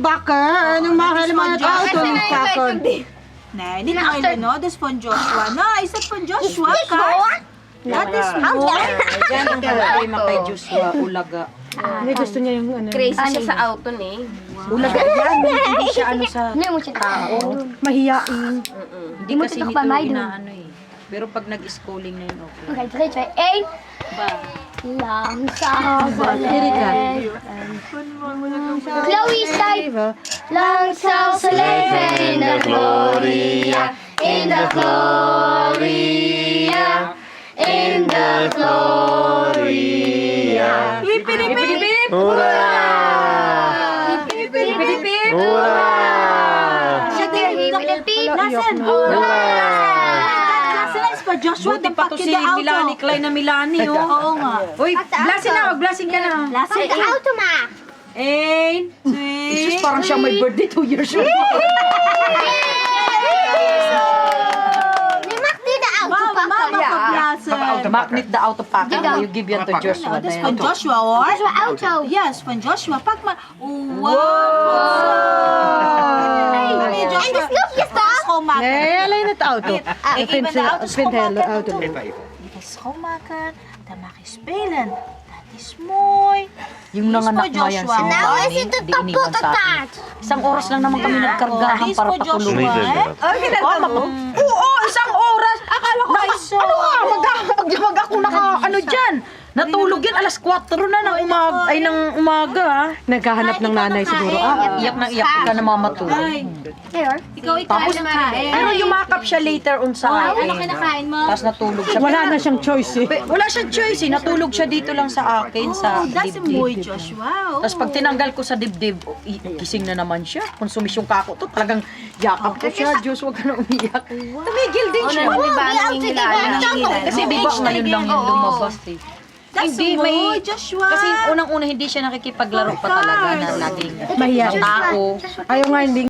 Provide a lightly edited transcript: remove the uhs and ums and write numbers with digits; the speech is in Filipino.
Bakar. Anong mahal mga auto ni Bakar? Nej, din ang Leonardo von Joshua. No, is that von Joshua? That is more. Yan ang problema kay Joshua, ulaga. Hindi gusto niya yung ano. Crazy siya sa auto ni. Ulaga yan, hindi siya ano sa Hindi mo siya tao. Mahiyain. Hindi mo kasi tutok nito pa, Maido. inaano eh. Pero pag nag-schooling na yun, okay. Okay, try. A. Lang sa balik. Chloe side. Lang sa balik. In the Gloria. In the Gloria. In the Gloria. Ipinipip! Hurra! Ipinipip! Hurra! Siya din. Nasaan? Nasaan is for Joshua? Buti pa to si Milani, Klein na Milani, oh. Oo nga. Uy, blasing na, mag-blasing ka na. Lasing. auto ma. And, Jesus, parang siya may birthday 2 years old. Magnet the auto packet. You give yan to Joshua. This from Joshua, or? Joshua auto. Yes, from Joshua. Wow! And the Snoop is Eh, alay na auto. Pintel auto. Det är skomakaren, där man kan spela. Det är småj. Yung nanganak nga yan si Now Milani, di iniwan sa atin. Isang oras lang naman kami nagkargahan para patulungan. Oo, isang oras. Akala ko, mag ako ano dyan. Natulog yan, alas 4 na ng umaga. Ha? Naghahanap ng nanay siguro. Iyak na iyak ka na mamatulog. Ikaw Tapos, pero yumakap siya later on sa akin. kinakain mo? Tapos natulog siya. Wala na siyang choice eh. Wala siyang choice eh. Natulog siya dito lang sa akin, sa That's a dibdib. muy Joshua. Tapos pag tinanggal ko sa dibdib, gising na naman siya. Konsumisyon ka ako to. Talagang yakap ko siya. Diyos, huwag ka na umiyak. Tumigil din siya. Kasi di ba ngayon lang yung lumabas eh. That's Hindi, muy Joshua. Kasi unang-una hindi siya nakikipaglaro pa talaga na laging Mahiyain. tao. Ayaw nga hindi